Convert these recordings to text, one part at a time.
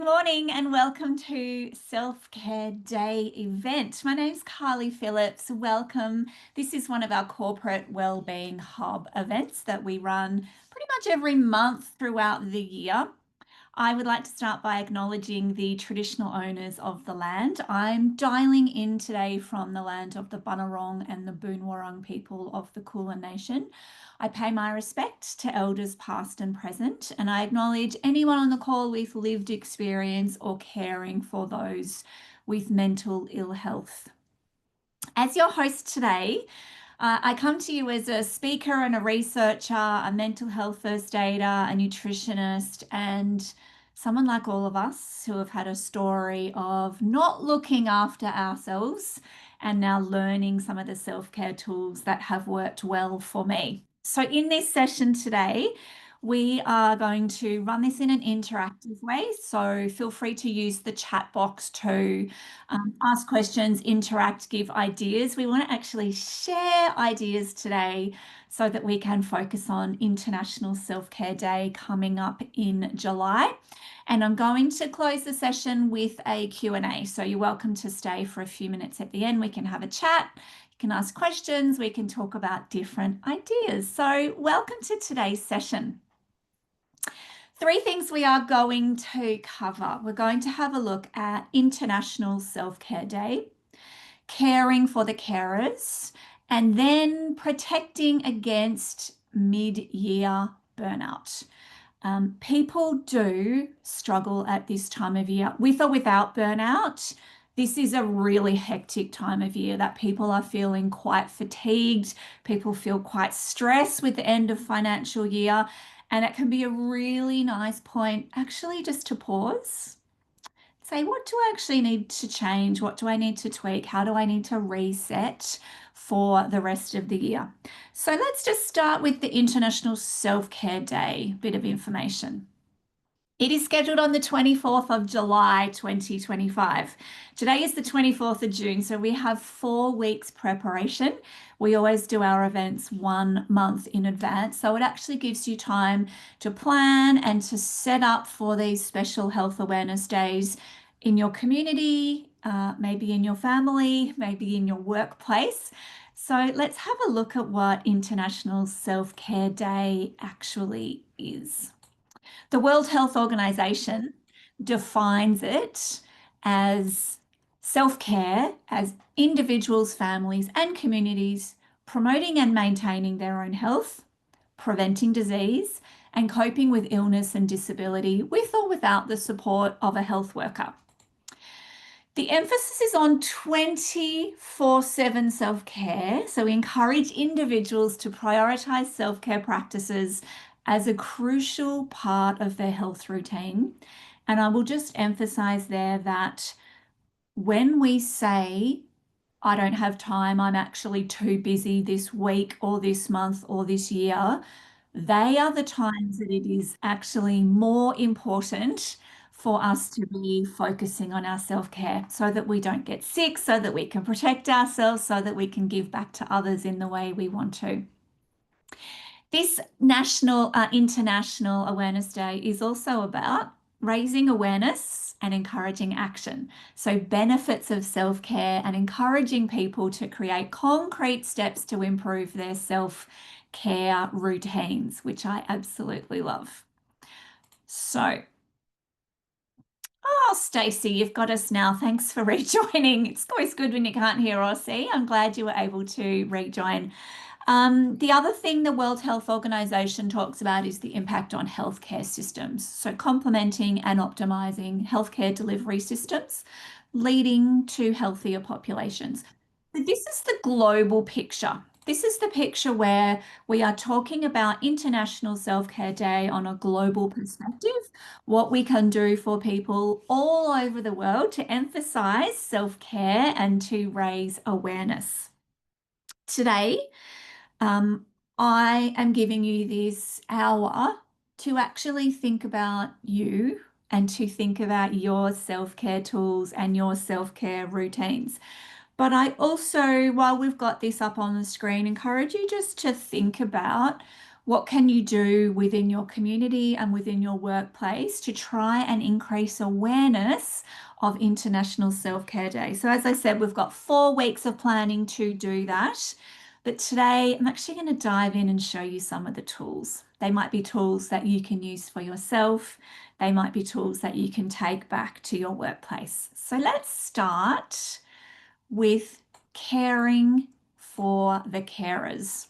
Good morning and welcome to Selfcare Day Event. My name's Carli Phillips. Welcome. This is one of our corporate wellbeing hub events that we run pretty much every month throughout the year. I would like to start by acknowledging the traditional owners of the land. I'm dialing in today from the land of the Bunurong and the Boonwurrung people of the Kulin Nation. I pay my respect to elders past and present, and I acknowledge anyone on the call with lived experience or caring for those with mental ill health. As your host today, I come to you as a speaker and a researcher, a mental health first aider, a nutritionist, and someone like all of us who have had a story of not looking after ourselves and now learning some of the self-care tools that have worked well for me. So in this session today, we are going to run this in an interactive way. So feel free to use the chat box to ask questions, interact, give ideas. We want to actually share ideas today so that we can focus on International Self-Care Day coming up in July. And I'm going to close the session with a Q&A. So you're welcome to stay for a few minutes at the end. We can have a chat. You can ask questions. We can talk about different ideas. So welcome to today's session. Three things we are going to cover. We're going to have a look at International Self-Care Day, caring for the carers, and then protecting against mid-year burnout. People do struggle at this time of year, with or without burnout. This is a really hectic time of year that people are feeling quite fatigued. People feel quite stressed with the end of financial year. And it can be a really nice point actually just to pause, say, what do I actually need to change? What do I need to tweak? How do I need to reset for the rest of the year? So let's just start with the International Self-Care Day, bit of information. It is scheduled on the 24th of July 2025. Today is the 24th of June, so we have 4 weeks preparation. We always do our events 1 month in advance, so it actually gives you time to plan and to set up for these special health awareness days in your community, maybe in your family, maybe in your workplace. So let's have a look at what International Self-Care Day actually is. The World Health Organization defines it as self-care as individuals, families, and communities promoting and maintaining their own health, preventing disease, and coping with illness and disability with or without the support of a health worker. The emphasis is on 24/7 self-care. So we encourage individuals to prioritize self-care practices as a crucial part of their health routine. And I will just emphasize there that when we say, I don't have time, I'm actually too busy this week or this month or this year, they are the times that it is actually more important for us to be focusing on our self-care so that we don't get sick, so that we can protect ourselves, so that we can give back to others in the way we want to. This International Awareness Day is also about raising awareness and encouraging action. So benefits of self-care and encouraging people to create concrete steps to improve their self-care routines, which I absolutely love. So, oh, Stacey, you've got us now. Thanks for rejoining. It's always good when you can't hear or see. I'm glad you were able to rejoin. The other thing the World Health Organization talks about is the impact on healthcare systems. So complementing and optimizing healthcare delivery systems, leading to healthier populations. But this is the global picture. This is the picture where we are talking about International Self-Care Day on a global perspective, what we can do for people all over the world to emphasize self-care and to raise awareness. Today, I am giving you this hour to actually think about you and to think about your self-care tools and your self-care routines. But I also, while we've got this up on the screen, encourage you just to think about What can you do within your community and within your workplace to try and increase awareness of International Self-Care Day? So, as I said, we've got 4 weeks of planning to do that. But today, I'm actually going to dive in and show you some of the tools. They might be tools that you can use for yourself. They might be tools that you can take back to your workplace. So, let's start with caring for the carers.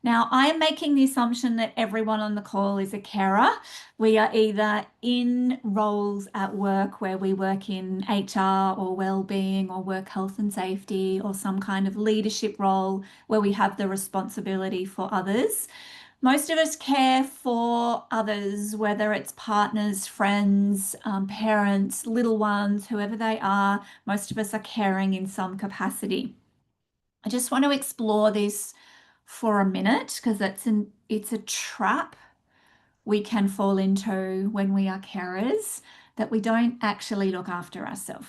Now, I am making the assumption that everyone on the call is a carer. We are either in roles at work where we work in HR or wellbeing or work health and safety or some kind of leadership role where we have the responsibility for others. Most of us care for others, whether it's partners, friends, parents, little ones, whoever they are. Most of us are caring in some capacity. I just want to explore this for a minute because it's a trap we can fall into when we are carers, that we don't actually look after ourselves.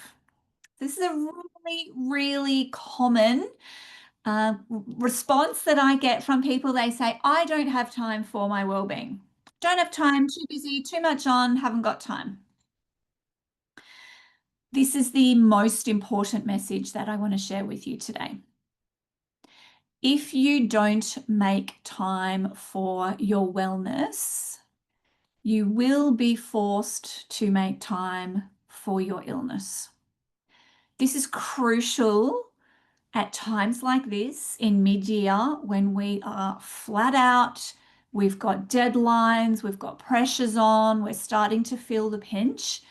This is a really, really common response that I get from people. They say, I don't have time for my well-being. Don't have time, too busy, too much on, haven't got time. This is the most important message that I want to share with you today. If you don't make time for your wellness, you will be forced to make time for your illness. This is crucial at times like this in mid-year when we are flat out, we've got deadlines, we've got pressures on, we're starting to feel the pinch.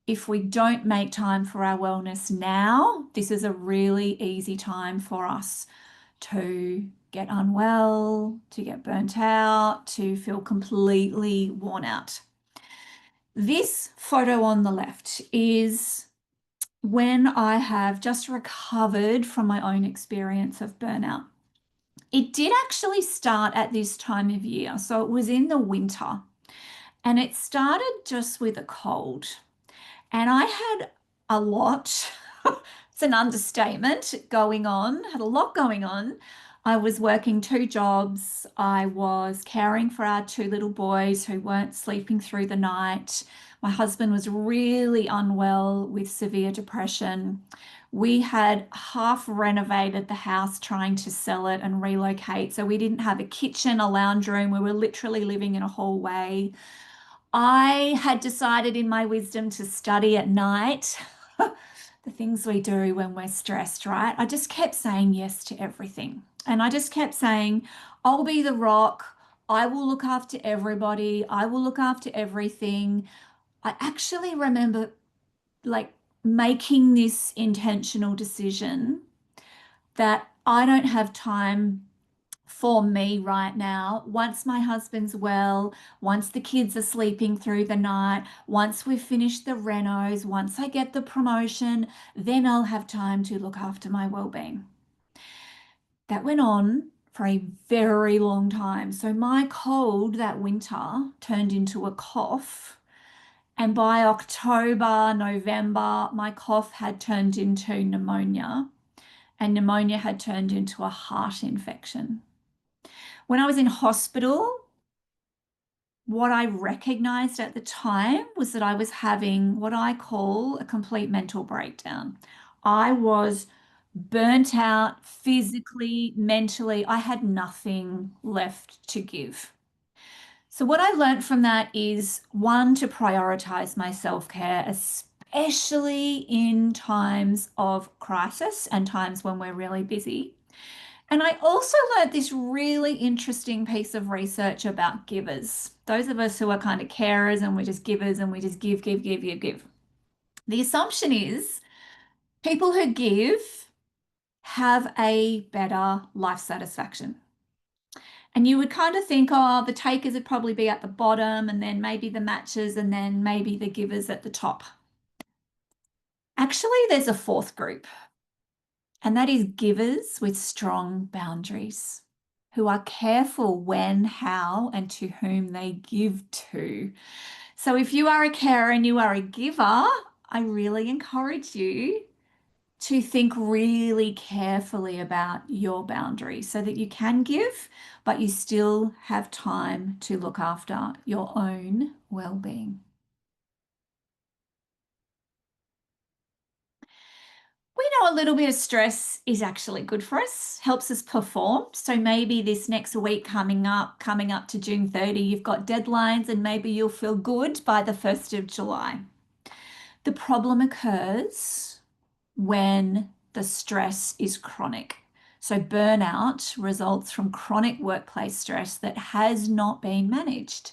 If we don't make time for our wellness now, this is a really easy time for us to get unwell, to get burnt out, to feel completely worn out. This photo on the left is when I have just recovered from my own experience of burnout. It did actually start at this time of year. So it was in the winter and it started just with a cold. And I had a lot, it's an understatement, going on, had a lot going on. I was working 2 jobs. I was caring for our 2 little boys who weren't sleeping through the night. My husband was really unwell with severe depression. We had half renovated the house trying to sell it and relocate. So we didn't have a kitchen, a lounge room. We were literally living in a hallway. I had decided in my wisdom to study at night. The things we do when we're stressed, right? I just kept saying yes to everything. And I just kept saying, I'll be the rock. I will look after everybody. I will look after everything. I actually remember like making this intentional decision that I don't have time for me right now. Once my husband's well, once the kids are sleeping through the night, once we've finished the renos, once I get the promotion, then I'll have time to look after my well-being. That went on for a very long time. So my cold that winter turned into a cough. And by October, November, my cough had turned into pneumonia, and pneumonia had turned into a heart infection. When I was in hospital, what I recognized at the time was that I was having what I call a complete mental breakdown. I was burnt out physically, mentally. I had nothing left to give. So, what I learned from that is one, to prioritize my self care, especially in times of crisis and times when we're really busy. And I also learned this really interesting piece of research about givers. Those of us who are kind of carers and we're just givers and we just give, give, give, give, give. The assumption is people who give have a better life satisfaction. And you would kind of think, oh, the takers would probably be at the bottom and then maybe the matchers and then maybe the givers at the top. Actually, there's a fourth group, and that is givers with strong boundaries, who are careful when, how, and to whom they give to. So if you are a carer and you are a giver, I really encourage you to think really carefully about your boundaries so that you can give, but you still have time to look after your own well-being. We know a little bit of stress is actually good for us, helps us perform. So maybe this next week coming up to June 30, you've got deadlines and maybe you'll feel good by the 1st of July. The problem occurs when the stress is chronic. So burnout results from chronic workplace stress that has not been managed.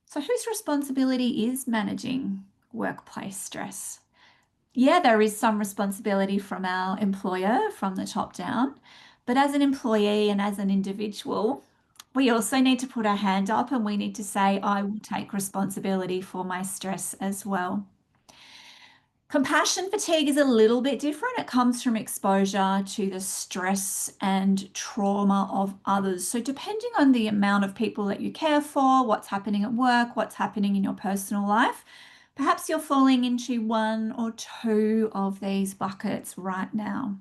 So whose responsibility is managing workplace stress? Yeah, there is some responsibility from our employer from the top down, but as an employee and as an individual, we also need to put our hand up and we need to say, I will take responsibility for my stress as well. Compassion fatigue is a little bit different. It comes from exposure to the stress and trauma of others. So, depending on the amount of people that you care for, what's happening at work, what's happening in your personal life, perhaps you're falling into one or two of these buckets right now.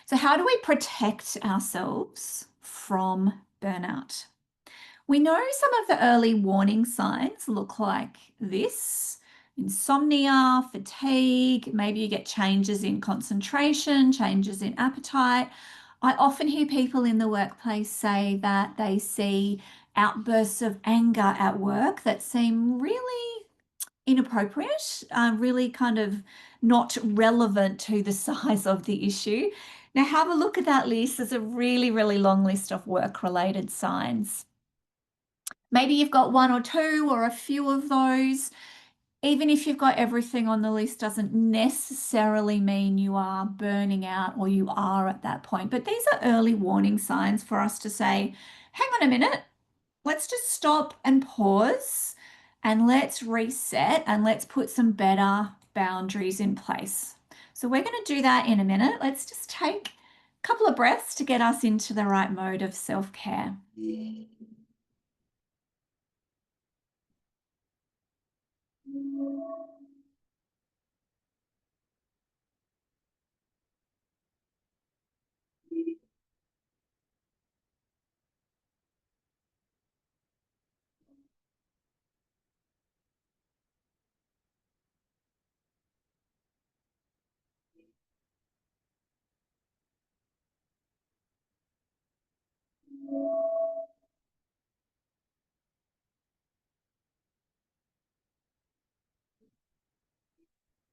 So, how do we protect ourselves from burnout? We know some of the early warning signs look like this: insomnia, fatigue, maybe you get changes in concentration, changes in appetite. I often hear people in the workplace say that they see outbursts of anger at work that seem really inappropriate, really kind of not relevant to the size of the issue. Now, have a look at that list. There's a really, really long list of work-related signs. Maybe you've got one or two or a few of those. Even if you've got everything on the list, doesn't necessarily mean you are burning out or you are at that point. But these are early warning signs for us to say, hang on a minute, let's just stop and pause and let's reset and let's put some better boundaries in place. So we're going to do that in a minute. Let's just take a couple of breaths to get us into the right mode of self-care.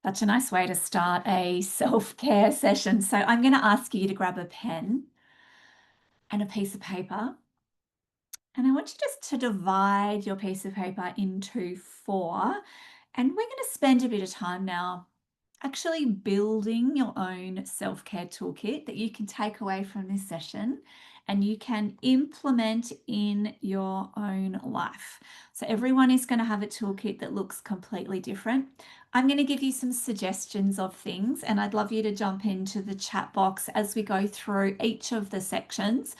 Such a nice way to start a self-care session. So I'm going to ask you to grab a pen and a piece of paper. And I want you just to divide your piece of paper into four. And we're going to spend a bit of time now actually building your own self-care toolkit that you can take away from this session and you can implement in your own life. So everyone is going to have a toolkit that looks completely different. I'm going to give you some suggestions of things and I'd love you to jump into the chat box as we go through each of the sections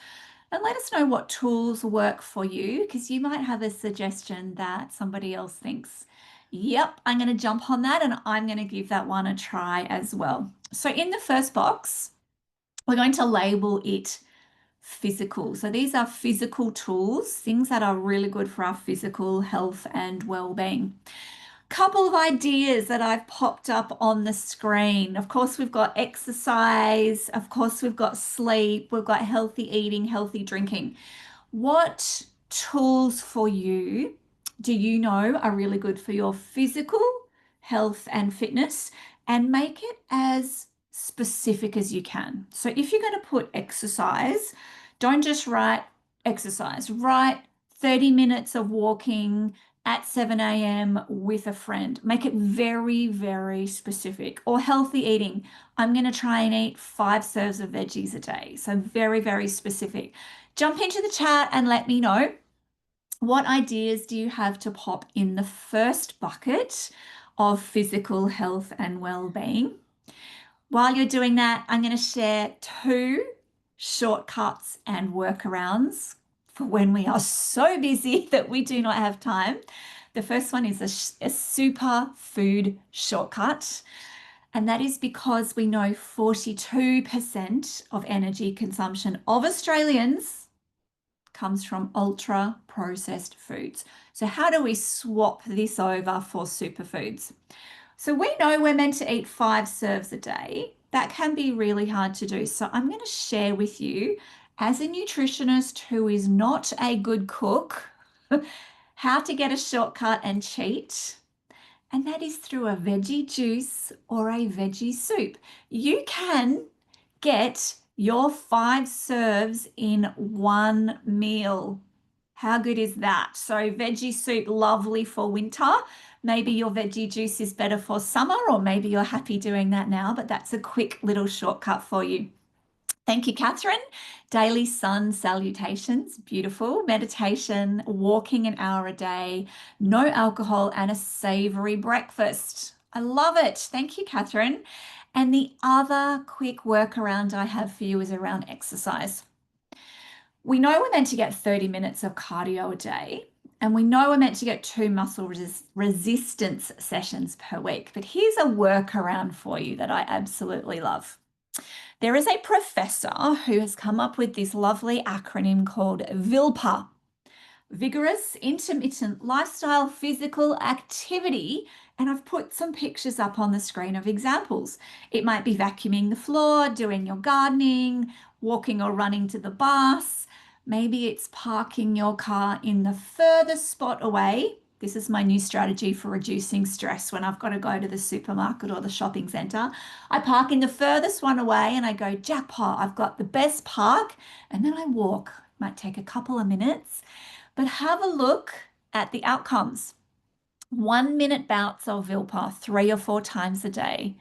and let us know what tools work for you, because you might have a suggestion that somebody else thinks, yep, I'm going to jump on that and I'm going to give that one a try as well. So in the first box, we're going to label it physical. So these are physical tools, things that are really good for our physical health and well-being. Couple of ideas that I've popped up on the screen. Of course, we've got exercise. Of course, we've got sleep. We've got healthy eating, healthy drinking. What tools for you do you know are really good for your physical health and fitness? And make it as specific as you can. So if you're going to put exercise, don't just write exercise, write 30 minutes of walking at 7 a.m. with a friend. Make it very, very specific. Or healthy eating. I'm going to try and eat 5 serves of veggies a day. So very, very specific. Jump into the chat and let me know, what ideas do you have to pop in the first bucket of physical health and well-being? While you're doing that, I'm going to share 2 shortcuts and workarounds for when we are so busy that we do not have time. The first one is a super food shortcut. And that is because we know 42% of energy consumption of Australians comes from ultra processed foods. So, how do we swap this over for superfoods? So, we know we're meant to eat 5 serves a day. That can be really hard to do. So, I'm going to share with you, as a nutritionist who is not a good cook, how to get a shortcut and cheat, and that is through a veggie juice or a veggie soup. You can get your 5 serves in one meal. How good is that? So, veggie soup, lovely for winter. Maybe your veggie juice is better for summer, or maybe you're happy doing that now, but that's a quick little shortcut for you. Thank you, Catherine. Daily sun salutations, beautiful. Meditation, walking an hour a day, no alcohol, and a savory breakfast. I love it. Thank you, Catherine. And the other quick workaround I have for you is around exercise. We know we're meant to get 30 minutes of cardio a day, and we know we're meant to get 2 muscle resistance sessions per week. But here's a workaround for you that I absolutely love. There is a professor who has come up with this lovely acronym called VILPA, Vigorous Intermittent Lifestyle Physical Activity. And I've put some pictures up on the screen of examples. It might be vacuuming the floor, doing your gardening, walking or running to the bus. Maybe it's parking your car in the furthest spot away. This is my new strategy for reducing stress when I've got to go to the supermarket or the shopping centre. I park in the furthest one away and I go, jackpot, I've got the best park. And then I walk. Might take a couple of minutes, but have a look at the outcomes. 1 minute bouts of Vilpa 3 or 4 times a day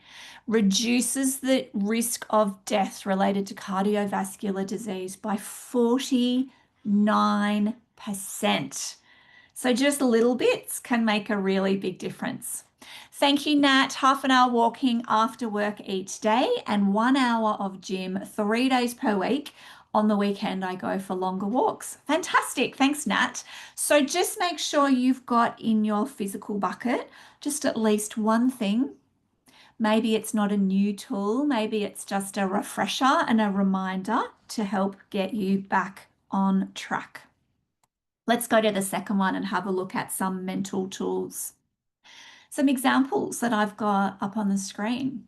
reduces the risk of death related to cardiovascular disease by 49%. So just little bits can make a really big difference. Thank you, Nat. Half an hour walking after work each day and 1 hour of gym 3 days per week. On the weekend, I go for longer walks. Fantastic. Thanks, Nat. So just make sure you've got in your physical bucket just at least one thing. Maybe it's not a new tool. Maybe it's just a refresher and a reminder to help get you back on track. Let's go to the second one and have a look at some mental tools. Some examples that I've got up on the screen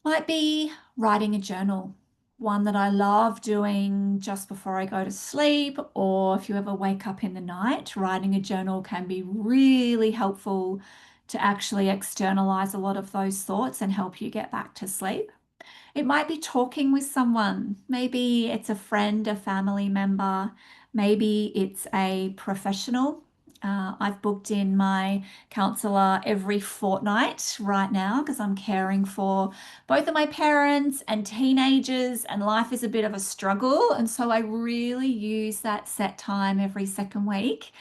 might be writing a journal, one that I love doing just before I go to sleep, or if you ever wake up in the night, writing a journal can be really helpful to actually externalize a lot of those thoughts and help you get back to sleep. It might be talking with someone. Maybe it's a friend, a family member. Maybe it's a professional. I've booked in my counsellor every fortnight right now because I'm caring for both of my parents and teenagers, and life is a bit of a struggle. And so I really use that set time every second week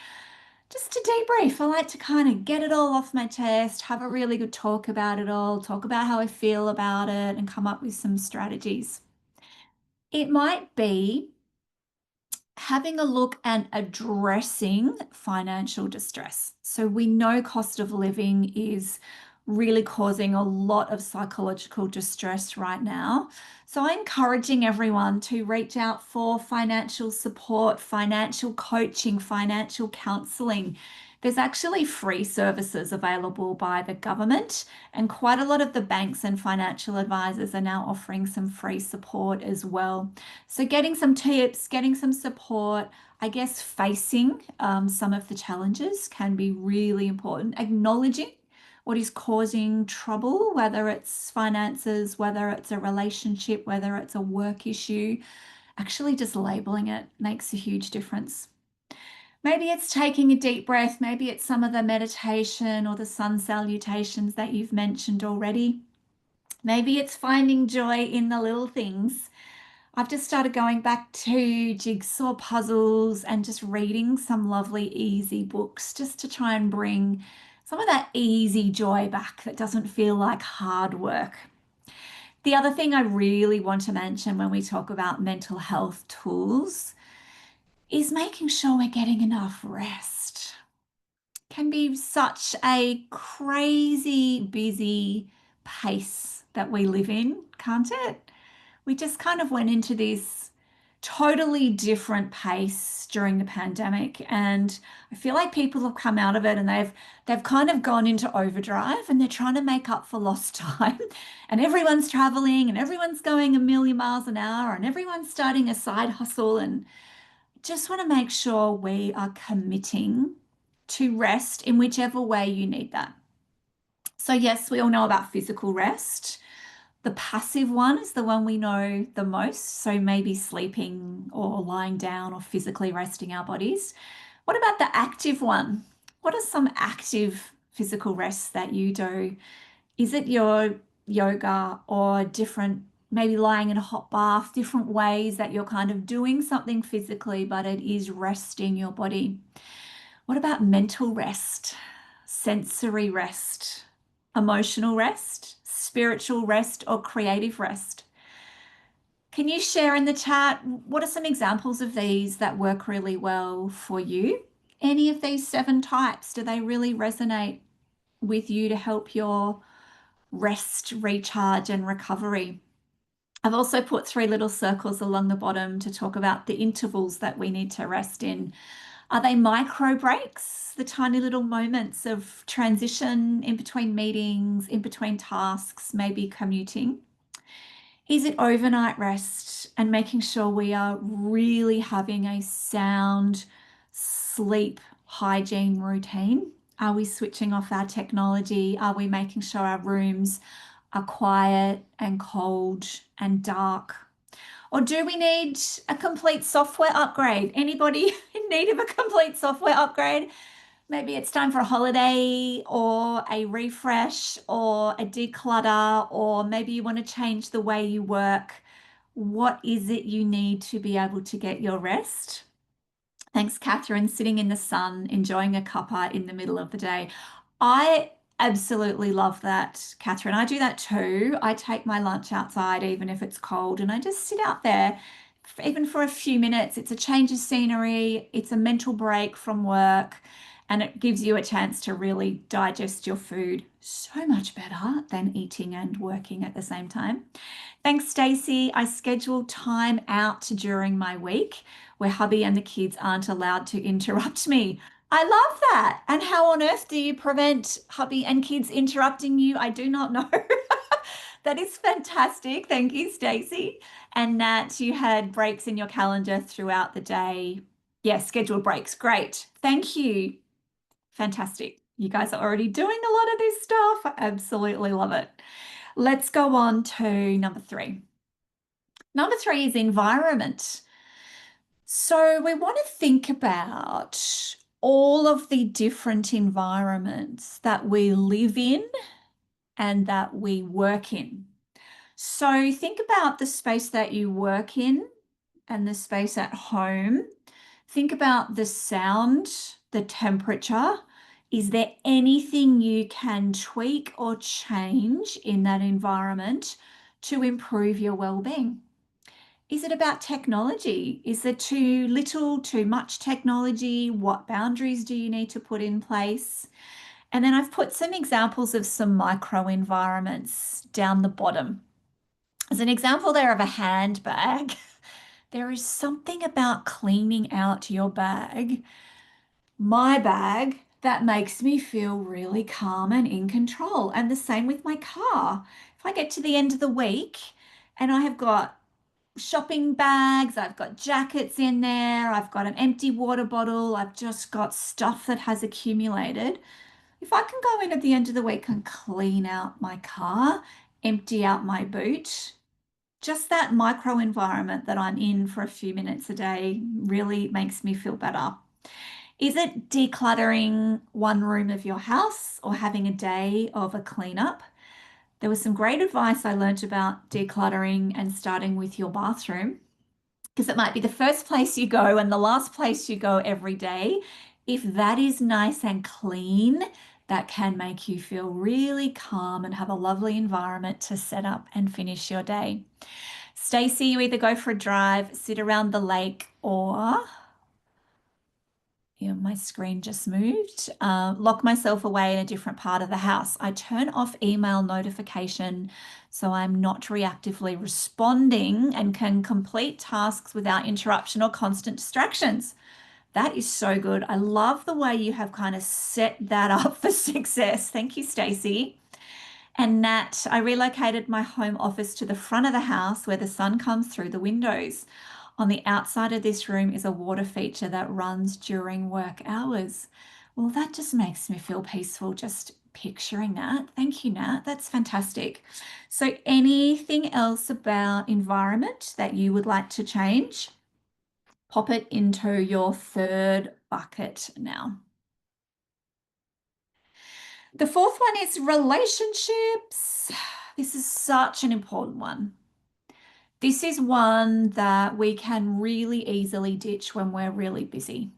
just to debrief. I like to kind of get it all off my chest, have a really good talk about it all, talk about how I feel about it, and come up with some strategies. It might be having a look and addressing financial distress. So we know cost of living is really causing a lot of psychological distress right now. So I'm encouraging everyone to reach out for financial support, financial coaching, financial counseling. There's actually free services available by the government, and quite a lot of the banks and financial advisors are now offering some free support as well. So getting some tips, getting some support, I guess facing some of the challenges can be really important. Acknowledging what is causing trouble, whether it's finances, whether it's a relationship, whether it's a work issue, actually just labeling it makes a huge difference. Maybe it's taking a deep breath. Maybe it's some of the meditation or the sun salutations that you've mentioned already. Maybe it's finding joy in the little things. I've just started going back to jigsaw puzzles and just reading some lovely easy books just to try and bring some of that easy joy back that doesn't feel like hard work. The other thing I really want to mention when we talk about mental health tools is making sure we're getting enough rest. Can be such a crazy busy pace that we live in, can't it? We just kind of went into this totally different pace during the pandemic, and I feel like people have come out of it and they've kind of gone into overdrive and they're trying to make up for lost time. And everyone's traveling and everyone's going a million miles an hour and everyone's starting a side hustle, and just want to make sure we are committing to rest in whichever way you need that. So yes, we all know about physical rest. The passive one is the one we know the most. So maybe sleeping or lying down or physically resting our bodies. What about the active one? What are some active physical rests that you do? Is it your yoga or different, maybe lying in a hot bath, different ways that you're kind of doing something physically, but it is resting your body? What about mental rest, sensory rest, emotional rest, spiritual rest, or creative rest? Can you share in the chat what are some examples of these that work really well for you? Any of these 7 types, do they really resonate with you to help your rest, recharge, and recovery? I've also put 3 little circles along the bottom to talk about the intervals that we need to rest in. Are they micro breaks, the tiny little moments of transition in between meetings, in between tasks, maybe commuting? Is it overnight rest and making sure we are really having a sound sleep hygiene routine? Are we switching off our technology? Are we making sure our rooms are quiet and cold and dark? Or do we need a complete software upgrade? Anybody in need of a complete software upgrade? Maybe it's time for a holiday or a refresh or a declutter, or maybe you want to change the way you work. What is it you need to be able to get your rest? Thanks, Catherine. Sitting in the sun, enjoying a cuppa in the middle of the day. I absolutely love that, Catherine. I do that too. I take my lunch outside, even if it's cold, and I just sit out there, even for a few minutes. It's a change of scenery, it's a mental break from work, and it gives you a chance to really digest your food so much better than eating and working at the same time. Thanks, Stacey. I schedule time out during my week where hubby and the kids aren't allowed to interrupt me. I love that. And how on earth do you prevent hubby and kids interrupting you? I do not know. That is fantastic. Thank you, Stacey. And Nat, you had breaks in your calendar throughout the day. Yeah, scheduled breaks. Great. Thank you. Fantastic. You guys are already doing a lot of this stuff. I absolutely love it. Let's go on to number 3. Number 3 is environment. So we want to think about all of the different environments that we live in and that we work in. So think about the space that you work in and the space at home. Think about the sound, the temperature. Is there anything you can tweak or change in that environment to improve your well-being? Is it about technology? Is there too little, too much technology? What boundaries do you need to put in place? And then I've put some examples of some micro environments down the bottom. As an example there of a handbag, there is something about cleaning out your bag, my bag, that makes me feel really calm and in control. And the same with my car. If I get to the end of the week and I have got shopping bags, I've got jackets in there, I've got an empty water bottle, I've just got stuff that has accumulated. If I can go in at the end of the week and clean out my car, empty out my boot, just that micro environment that I'm in for a few minutes a day really makes me feel better. Is it decluttering one room of your house or having a day of a cleanup? There was some great advice I learned about decluttering and starting with your bathroom, because it might be the first place you go and the last place you go every day. If that is nice and clean, that can make you feel really calm and have a lovely environment to set up and finish your day. Stacey, you either go for a drive, sit around the lake, or Yeah, my screen just moved. Lock myself away in a different part of the house. I turn off email notification so I'm not reactively responding and can complete tasks without interruption or constant distractions. That is so good. I love the way you have kind of set that up for success. Thank you, Stacey. And Nat, I relocated my home office to the front of the house where the sun comes through the windows. On the outside of this room is a water feature that runs during work hours. Well, that just makes me feel peaceful just picturing that. Thank you, Nat. That's fantastic. So, anything else about environment that you would like to change? Pop it into your third bucket now. The fourth one is relationships. This is such an important one. This is one that we can really easily ditch when we're really busy.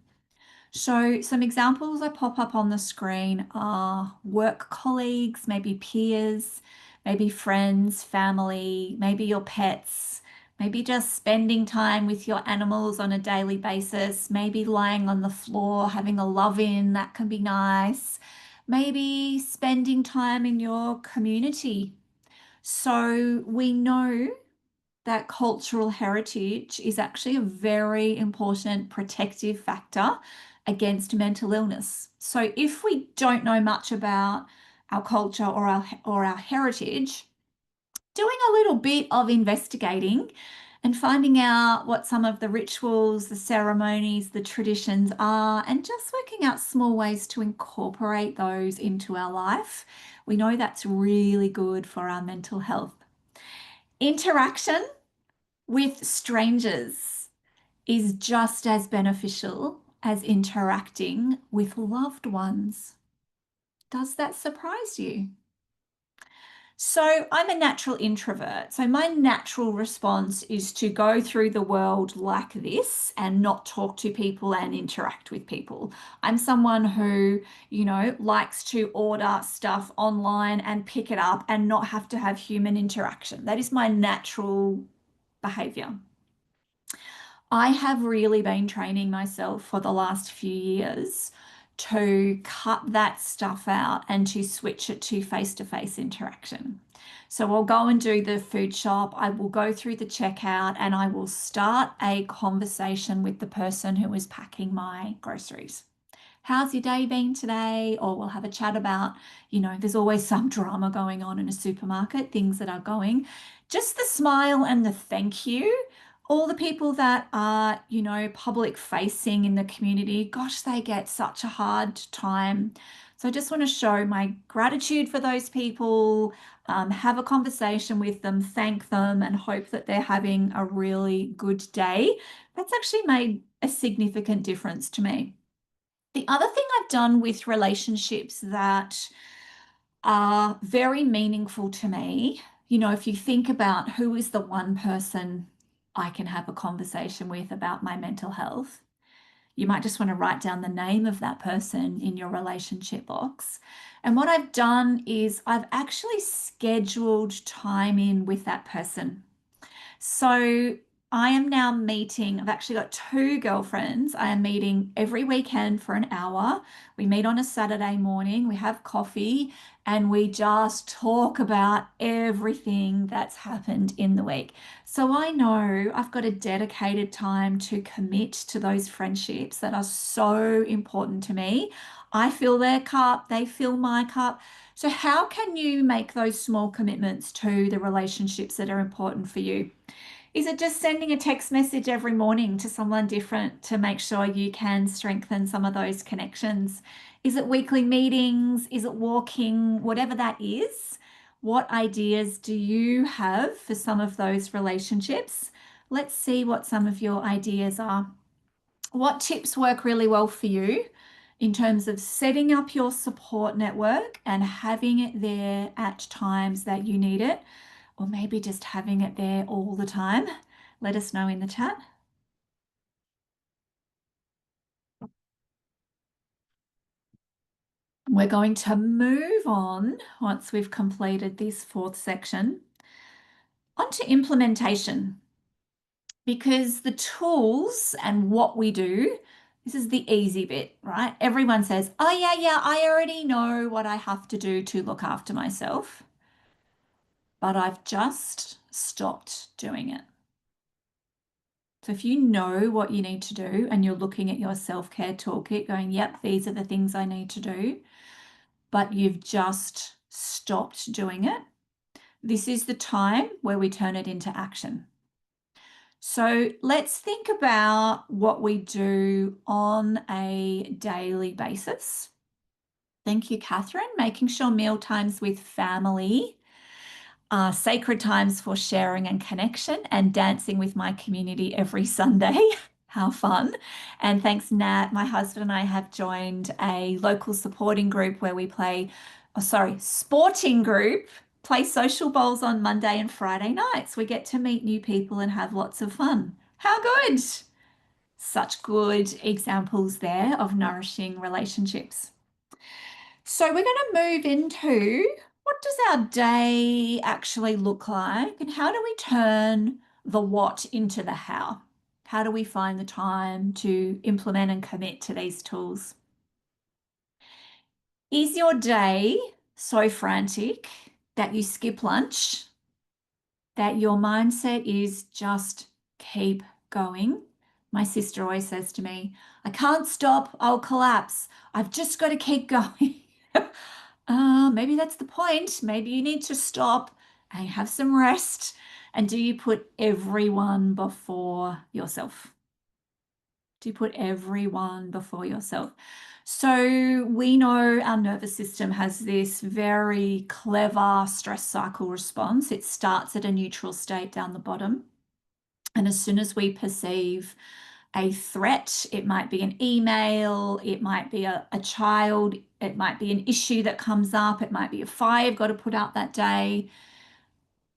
So, some examples I pop up on the screen are work colleagues, maybe peers, maybe friends, family, maybe your pets, maybe just spending time with your animals on a daily basis, maybe lying on the floor, having a love in, that can be nice, maybe spending time in your community. So, we know that cultural heritage is actually a very important protective factor against mental illness. So if we don't know much about our culture or our heritage, doing a little bit of investigating and finding out what some of the rituals, the ceremonies, the traditions are, and just working out small ways to incorporate those into our life, we know that's really good for our mental health. Interaction with strangers is just as beneficial as interacting with loved ones. Does that surprise you? So, I'm a natural introvert. So, my natural response is to go through the world like this and not talk to people and interact with people. I'm someone who, likes to order stuff online and pick it up and not have to have human interaction. That is my natural behavior. I have really been training myself for the last few years to cut that stuff out and to switch it to face interaction. So I'll go and do the food shop, I will go through the checkout, and I will start a conversation with the person who is packing my groceries. How's your day been today? Or we'll have a chat about, there's always some drama going on in a supermarket, things that are going. Just the smile and the thank you. All the people that are, public facing in the community, gosh, they get such a hard time. So I just want to show my gratitude for those people, have a conversation with them, thank them, and hope that they're having a really good day. That's actually made a significant difference to me. The other thing I've done with relationships that are very meaningful to me, if you think about who is the one person I can have a conversation with about my mental health, you might just want to write down the name of that person in your relationship box. And what I've done is I've actually scheduled time in with that person. So I am now meeting, I've actually got two girlfriends. I am meeting every weekend for an hour. We meet on a Saturday morning, we have coffee, and we just talk about everything that's happened in the week. So I know I've got a dedicated time to commit to those friendships that are so important to me. I fill their cup, they fill my cup. So, how can you make those small commitments to the relationships that are important for you? Is it just sending a text message every morning to someone different to make sure you can strengthen some of those connections? Is it weekly meetings? Is it walking? Whatever that is, what ideas do you have for some of those relationships? Let's see what some of your ideas are. What tips work really well for you in terms of setting up your support network and having it there at times that you need it, or maybe just having it there all the time? Let us know in the chat. We're going to move on once we've completed this fourth section onto implementation, because the tools and what we do This is the easy bit, right? Everyone says, oh, yeah, yeah, I already know what I have to do to look after myself, but I've just stopped doing it. So if you know what you need to do and you're looking at your self-care toolkit going, yep, these are the things I need to do, but you've just stopped doing it, this is the time where we turn it into action. So let's think about what we do on a daily basis. Thank you, Catherine. Making sure meal times with family are sacred times for sharing and connection, and dancing with my community every Sunday. How fun. And thanks, Nat. My husband and I have joined a local supporting group where we sporting group, play social bowls on Monday and Friday nights. We get to meet new people and have lots of fun. How good. Such good examples there of nourishing relationships. So we're going to move into what does our day actually look like, and how do we turn the what into the how? How do we find the time to implement and commit to these tools? Is your day so frantic that you skip lunch, that your mindset is just keep going? My sister always says to me, I can't stop, I'll collapse. I've just got to keep going. Maybe that's the point. Maybe you need to stop and have some rest. And do you put everyone before yourself? Do you put everyone before yourself? So we know our nervous system has this very clever stress cycle response. It starts at a neutral state down the bottom. And as soon as we perceive a threat, it might be an email, it might be a child, it might be an issue that comes up, it might be a fire you've got to put out that day.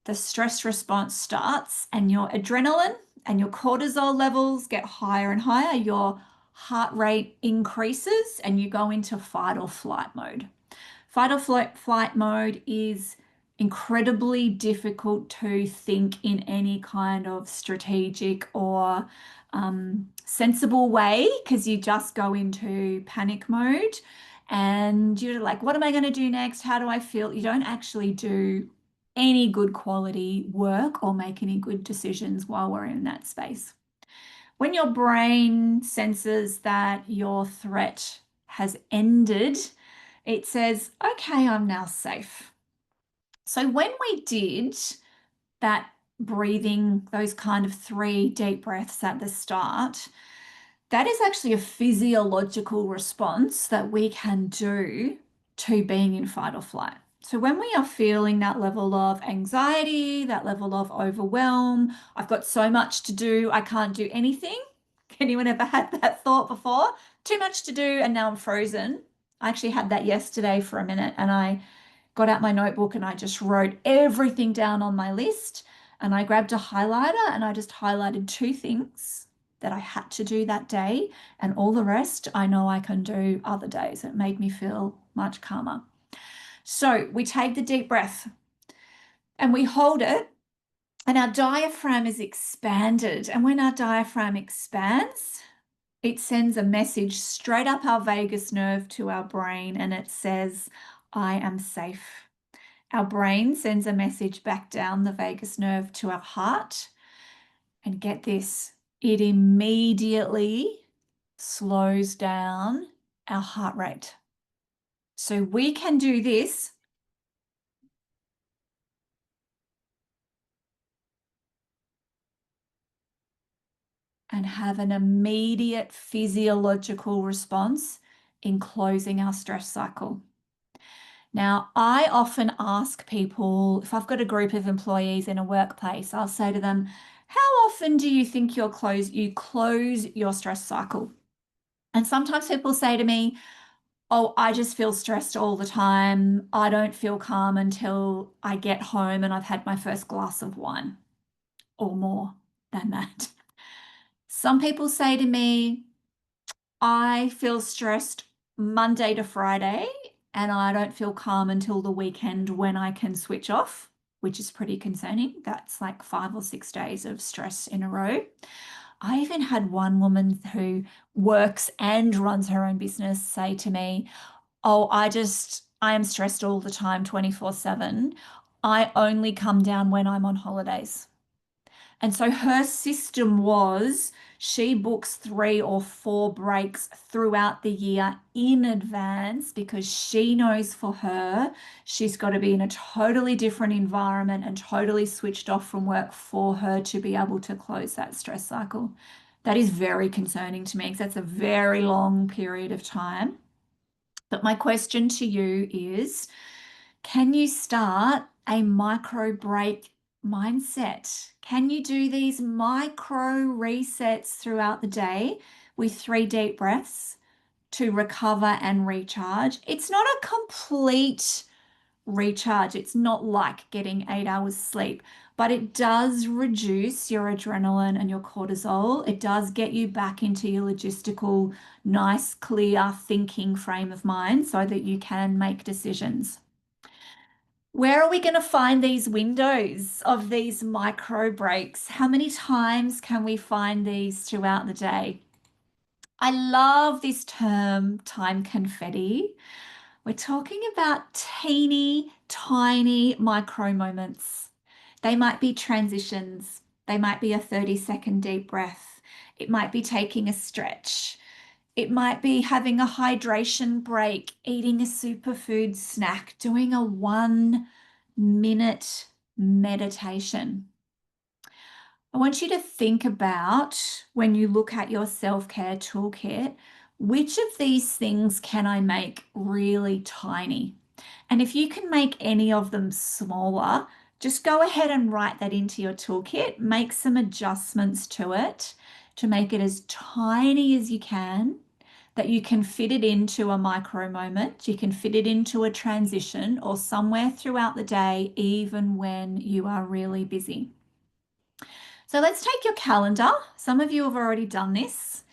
The stress response starts, and your adrenaline and your cortisol levels get higher and higher. Your heart rate increases, and you go into fight or flight mode. Fight or flight mode is incredibly difficult to think in any kind of strategic or sensible way, because you just go into panic mode and you're like, what am I going to do next? How do I feel? You don't actually do any good quality work or make any good decisions while we're in that space. When your brain senses that your threat has ended, it says, okay, I'm now safe. So when we did that breathing, those kind of 3 deep breaths at the start, that is actually a physiological response that we can do to being in fight or flight. So when we are feeling that level of anxiety, that level of overwhelm, I've got so much to do, I can't do anything. Anyone ever had that thought before? Too much to do and now I'm frozen. I actually had that yesterday for a minute, and I got out my notebook and I just wrote everything down on my list, and I grabbed a highlighter and I just highlighted 2 things that I had to do that day, and all the rest I know I can do other days. It made me feel much calmer. So we take the deep breath and we hold it, and our diaphragm is expanded. And when our diaphragm expands, it sends a message straight up our vagus nerve to our brain, and it says, I am safe. Our brain sends a message back down the vagus nerve to our heart. And get this, it immediately slows down our heart rate. So we can do this and have an immediate physiological response in closing our stress cycle. Now, I often ask people, if I've got a group of employees in a workplace, I'll say to them, how often do you think you close your stress cycle? And sometimes people say to me, oh, I just feel stressed all the time. I don't feel calm until I get home and I've had my first glass of wine, or more than that. Some people say to me, I feel stressed Monday to Friday and I don't feel calm until the weekend when I can switch off, which is pretty concerning. That's like 5 or 6 days of stress in a row. I even had one woman who works and runs her own business say to me, "Oh, I am stressed all the time, 24/7. I only come down when I'm on holidays." And so her system was she books 3 or 4 breaks throughout the year in advance because she knows for her, she's got to be in a totally different environment and totally switched off from work for her to be able to close that stress cycle. That is very concerning to me because that's a very long period of time. But my question to you is, can you start a micro break mindset? Can you do these micro resets throughout the day with 3 deep breaths to recover and recharge? It's not a complete recharge. It's not like getting 8 hours sleep, but it does reduce your adrenaline and your cortisol. It does get you back into your logistical, nice, clear thinking frame of mind so that you can make decisions. Where are we going to find these windows of these micro breaks? How many times can we find these throughout the day? I love this term, time confetti. We're talking about teeny, tiny micro moments. They might be transitions. They might be a 30-second deep breath. It might be taking a stretch. It might be having a hydration break, eating a superfood snack, doing a 1 minute meditation. I want you to think about when you look at your self-care toolkit, which of these things can I make really tiny? And if you can make any of them smaller, just go ahead and write that into your toolkit, make some adjustments to it to make it as tiny as you can, that you can fit it into a micro moment, you can fit it into a transition or somewhere throughout the day, even when you are really busy. So let's take your calendar. Some of you have already done this.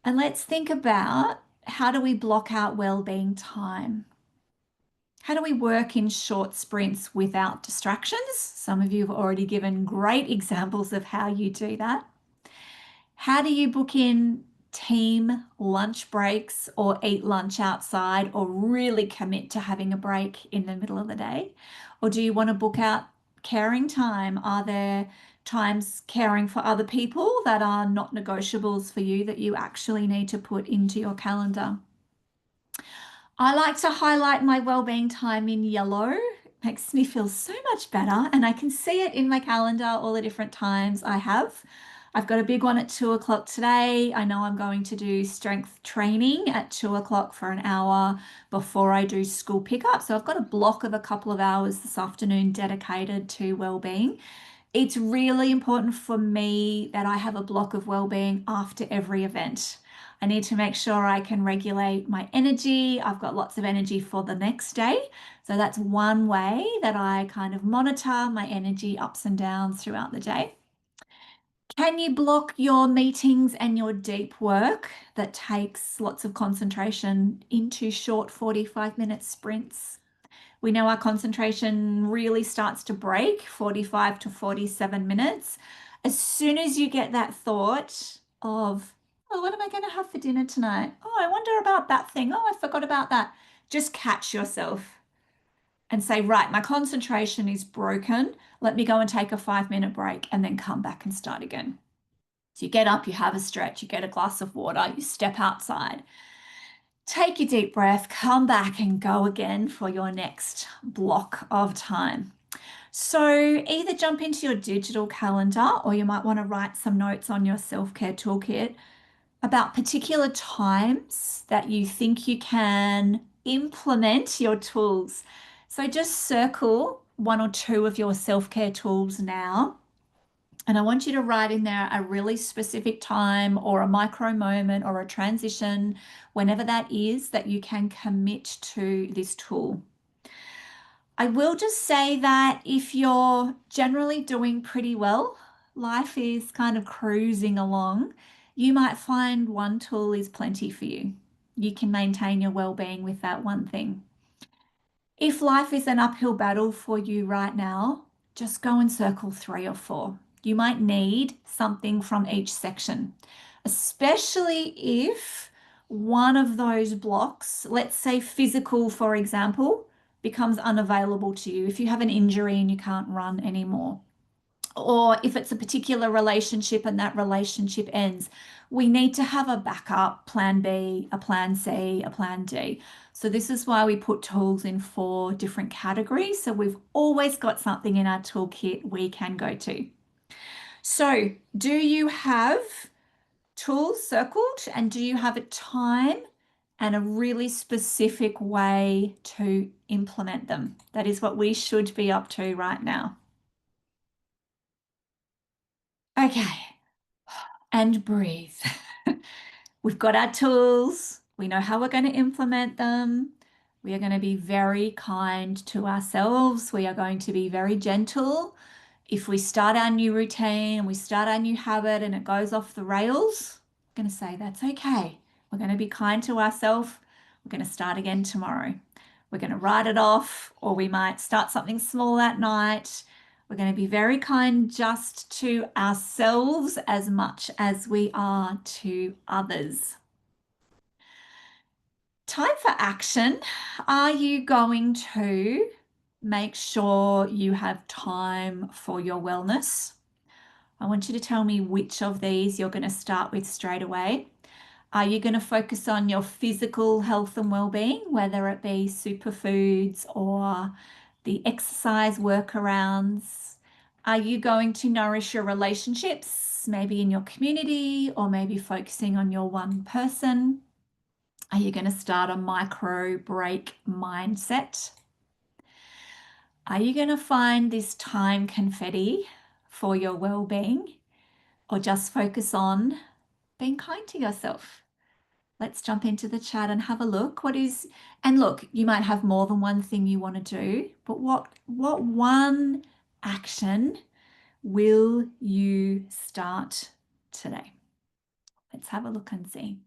And let's think about, how do we block out well-being time? How do we work in short sprints without distractions? Some of you have already given great examples of how you do that. How do you book in team lunch breaks or eat lunch outside or really commit to having a break in the middle of the day? Or do you want to book out caring time? Are there times caring for other people that are not negotiables for you that you actually need to put into your calendar? I like to highlight my well-being time in yellow. It makes me feel so much better, and I can see it in my calendar all the different times I have. I've got a big one at 2 o'clock today. I know I'm going to do strength training at 2 o'clock for an hour before I do school pickup. So I've got a block of a couple of hours this afternoon dedicated to well-being. It's really important for me that I have a block of well-being after every event. I need to make sure I can regulate my energy. I've got lots of energy for the next day. So that's one way that I kind of monitor my energy ups and downs throughout the day. Can you block your meetings and your deep work that takes lots of concentration into short 45-minute sprints? We know our concentration really starts to break 45 to 47 minutes. As soon as you get that thought of, oh, what am I going to have for dinner tonight? Oh, I wonder about that thing. Oh, I forgot about that. Just catch yourself and say, right, my concentration is broken. Let me go and take a 5-minute break and then come back and start again. So you get up, you have a stretch, you get a glass of water, you step outside. Take your deep breath, come back and go again for your next block of time. So either jump into your digital calendar, or you might want to write some notes on your self-care toolkit about particular times that you think you can implement your tools. So just circle 1 or 2 of your self-care tools now. And I want you to write in there a really specific time or a micro moment or a transition, whenever that is, that you can commit to this tool. I will just say that if you're generally doing pretty well, life is kind of cruising along, you might find one tool is plenty for you. You can maintain your well-being with that one thing. If life is an uphill battle for you right now, just go and circle 3 or 4. You might need something from each section, especially if one of those blocks, let's say physical, for example, becomes unavailable to you. If you have an injury and you can't run anymore, or if it's a particular relationship and that relationship ends, we need to have a backup plan B, a plan C, a plan D. So this is why we put tools in 4 different categories. So we've always got something in our toolkit we can go to. So do you have tools circled, and do you have a time and a really specific way to implement them? That is what we should be up to right now. Okay, and breathe. We've got our tools. We know how we're going to implement them. We are going to be very kind to ourselves. We are going to be very gentle. If we start our new routine, we start our new habit and it goes off the rails, I'm going to say that's okay. We're going to be kind to ourselves. We're going to start again tomorrow. We're going to write it off, or we might start something small at night. We're going to be very kind just to ourselves as much as we are to others. Time for action. Are you going to make sure you have time for your wellness? I want you to tell me which of these you're going to start with straight away. Are you going to focus on your physical health and well-being, whether it be superfoods or the exercise workarounds? Are you going to nourish your relationships, maybe in your community, or maybe focusing on your one person? Are you going to start a micro break mindset? Are you going to find this time confetti for your well-being, or just focus on being kind to yourself? Let's jump into the chat and have a look. And look, you might have more than one thing you want to do, but what one action will you start today? Let's have a look and see.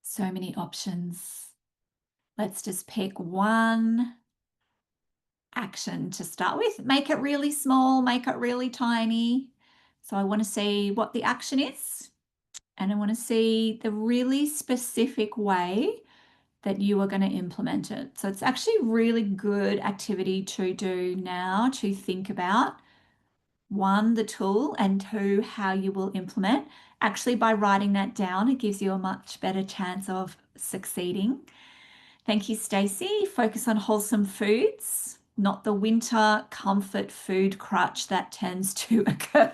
So many options. Let's just pick one action to start with. Make it really small, make it really tiny. So I want to see what the action is, and I want to see the really specific way that you are going to implement it. So it's actually really good activity to do now, to think about, one, the tool, and two, how you will implement. Actually, by writing that down, it gives you a much better chance of succeeding. Thank you, Stacey. Focus on wholesome foods, not the winter comfort food crutch that tends to occur.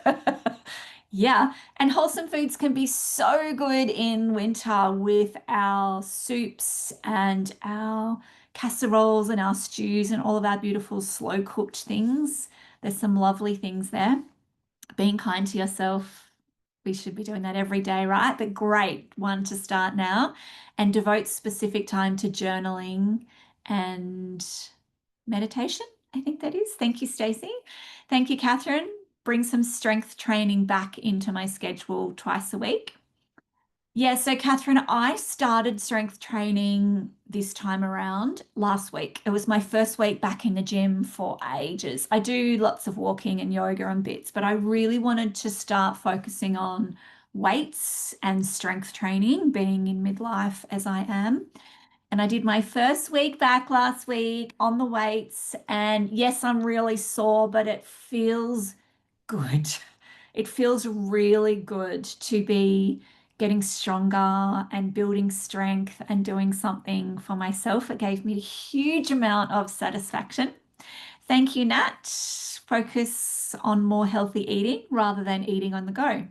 Yeah, and wholesome foods can be so good in winter with our soups and our casseroles and our stews and all of our beautiful slow cooked things. There's some lovely things there. Being kind to yourself, we should be doing that every day, right? But great one to start now, and devote specific time to journaling and meditation. I think that is. Thank you, Stacey. Thank you, Catherine. Bring some strength training back into my schedule twice a week. Yeah, so Catherine, I started strength training this time around last week. It was my first week back in the gym for ages. I do lots of walking and yoga and bits, but I really wanted to start focusing on weights and strength training, being in midlife as I am. And I did my first week back last week on the weights. And yes, I'm really sore, but it feels good. It feels really good to be getting stronger and building strength and doing something for myself. It gave me a huge amount of satisfaction. Thank you, Nat. Focus on more healthy eating rather than eating on the go.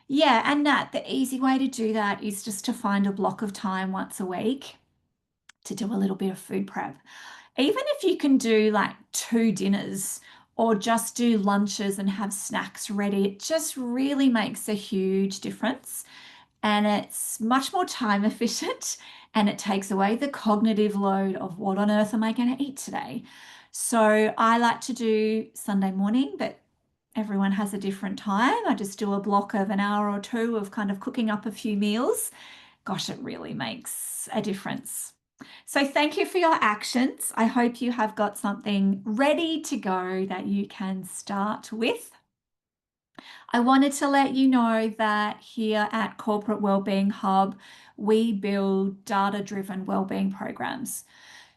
Yeah, and Nat, the easy way to do that is just to find a block of time once a week to do a little bit of food prep. Even if you can do like 2 dinners or just do lunches and have snacks ready, it just really makes a huge difference. And it's much more time efficient, and it takes away the cognitive load of what on earth am I going to eat today? So I like to do Sunday morning, but Everyone has a different time. I just do a block of an hour or two of kind of cooking up a few meals. Gosh, it really makes a difference. So thank you for your actions. I hope you have got something ready to go that you can start with. I wanted to let you know that here at Corporate Wellbeing Hub, we build data-driven wellbeing programs.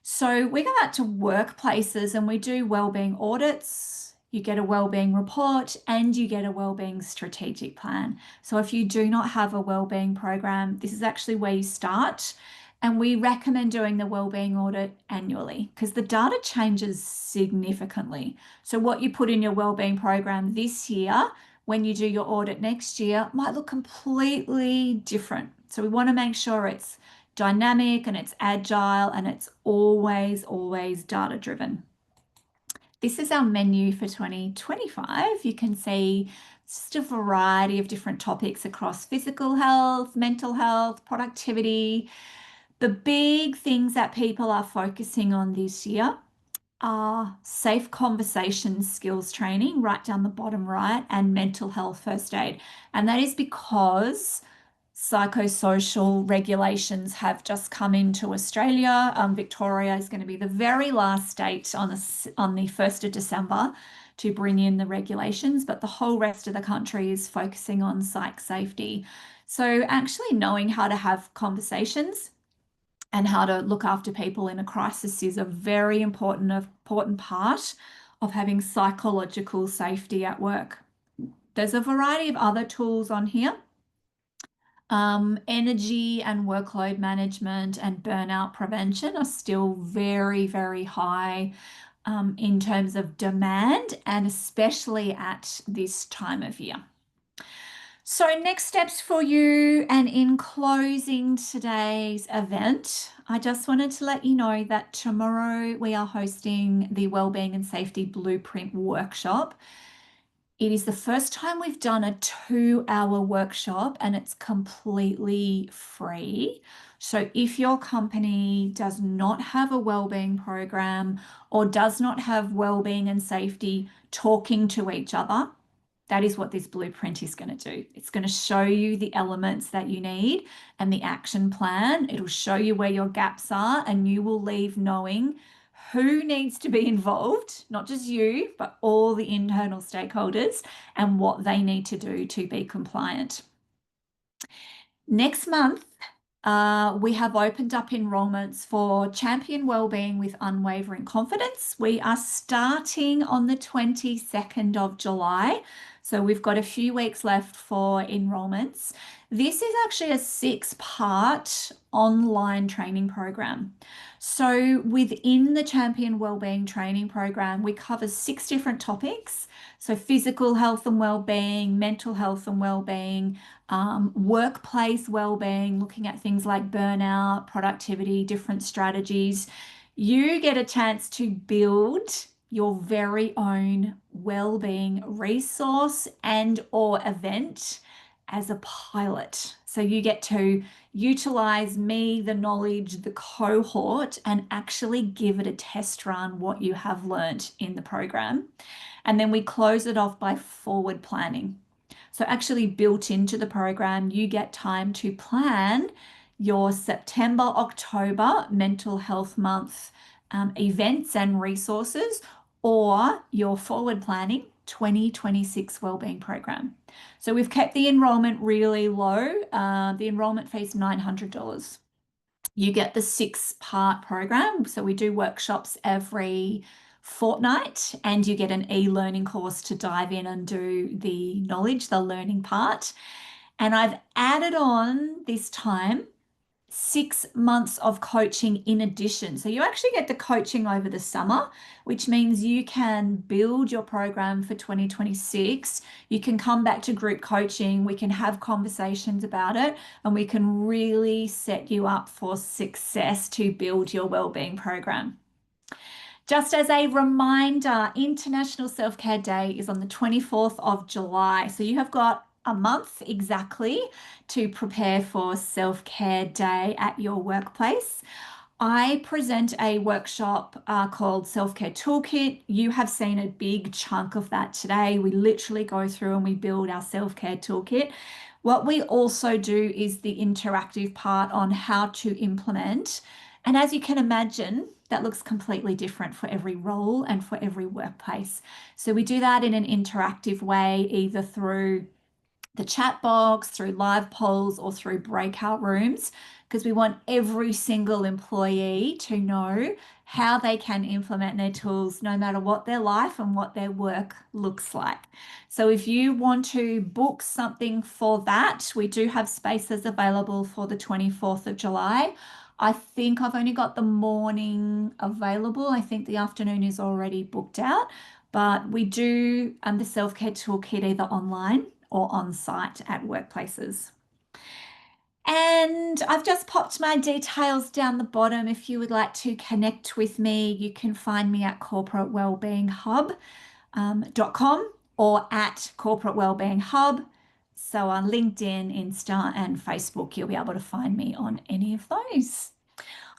So we go out to workplaces and we do wellbeing audits. You get a wellbeing report and you get a wellbeing strategic plan. So if you do not have a wellbeing program, this is actually where you start. And we recommend doing the wellbeing audit annually because the data changes significantly. So what you put in your wellbeing program this year, when you do your audit next year, might look completely different. So we want to make sure it's dynamic and it's agile and it's always, always data driven. This is our menu for 2025. You can see just a variety of different topics across physical health, mental health, productivity. The big things that people are focusing on this year are safe conversation skills training, right down the bottom right, and mental health first aid. And that is because psychosocial regulations have just come into Australia. Victoria is going to be the very last state on the 1st of December to bring in the regulations, but the whole rest of the country is focusing on psych safety. So actually knowing how to have conversations and how to look after people in a crisis is a very important part of having psychological safety at work. There's a variety of other tools on here. Energy and workload management and burnout prevention are still very, very high in terms of demand, and especially at this time of year. So next steps for you, and in closing today's event, I just wanted to let you know that tomorrow we are hosting the Wellbeing and Safety Blueprint Workshop. It is the first time we've done a 2-hour workshop and it's completely free. So if your company does not have a wellbeing program or does not have wellbeing and safety talking to each other, that is what this blueprint is going to do. It's going to show you the elements that you need and the action plan. It'll show you where your gaps are, and you will leave knowing who needs to be involved, not just you, but all the internal stakeholders, and what they need to do to be compliant. Next month, we have opened up enrollments for Champion Wellbeing with Unwavering Confidence. We are starting on the 22nd of July. So we've got a few weeks left for enrollments. This is actually a 6-part online training program. So within the Champion Wellbeing training program, we cover 6 different topics. So physical health and wellbeing, mental health and wellbeing, workplace wellbeing, looking at things like burnout, productivity, different strategies. You get a chance to build your very own wellbeing resource and or event as a pilot. So you get to utilize me, the knowledge, the cohort, and actually give it a test run what you have learned in the program. And then we close it off by forward planning. So actually built into the program, you get time to plan your September, October mental health month events and resources, or your forward planning 2026 wellbeing program. So we've kept the enrollment really low. The enrollment fee is $900. You get the 6-part program. So we do workshops every fortnight, and you get an e-learning course to dive in and do the knowledge, the learning part. And I've added on this time 6 months of coaching in addition. So you actually get the coaching over the summer, which means you can build your program for 2026. You can come back to group coaching. We can have conversations about it, and we can really set you up for success to build your wellbeing program. Just as a reminder, International Self-Care Day is on the 24th of July. So you have got a month exactly to prepare for Self-Care Day at your workplace. I present a workshop called Self-Care Toolkit. You have seen a big chunk of that today. We literally go through and we build our self-care toolkit. What we also do is the interactive part on how to implement. And as you can imagine, that looks completely different for every role and for every workplace. So we do that in an interactive way, either through the chat box, through live polls, or through breakout rooms, because we want every single employee to know how they can implement their tools no matter what their life and what their work looks like. So if you want to book something for that, we do have spaces available for the 24th of July. I think I've only got the morning available. I think the afternoon is already booked out, but we do the self-care toolkit either online or on site at workplaces. And I've just popped my details down the bottom. If you would like to connect with me, you can find me at corporatewellbeinghub.com or at Corporate Wellbeing Hub. So on LinkedIn, Insta, and Facebook, you'll be able to find me on any of those.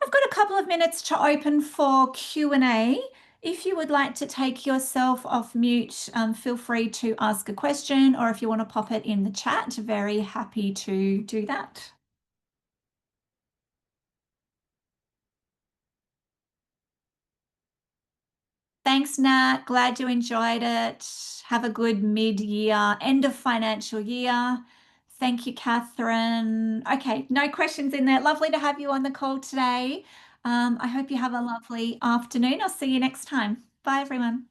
I've got a couple of minutes to open for Q&A. If you would like to take yourself off mute, feel free to ask a question, or if you want to pop it in the chat, very happy to do that. Thanks, Nat. Glad you enjoyed it. Have a good mid-year, end of financial year. Thank you, Catherine. Okay, no questions in there. Lovely to have you on the call today. I hope you have a lovely afternoon. I'll see you next time. Bye, everyone.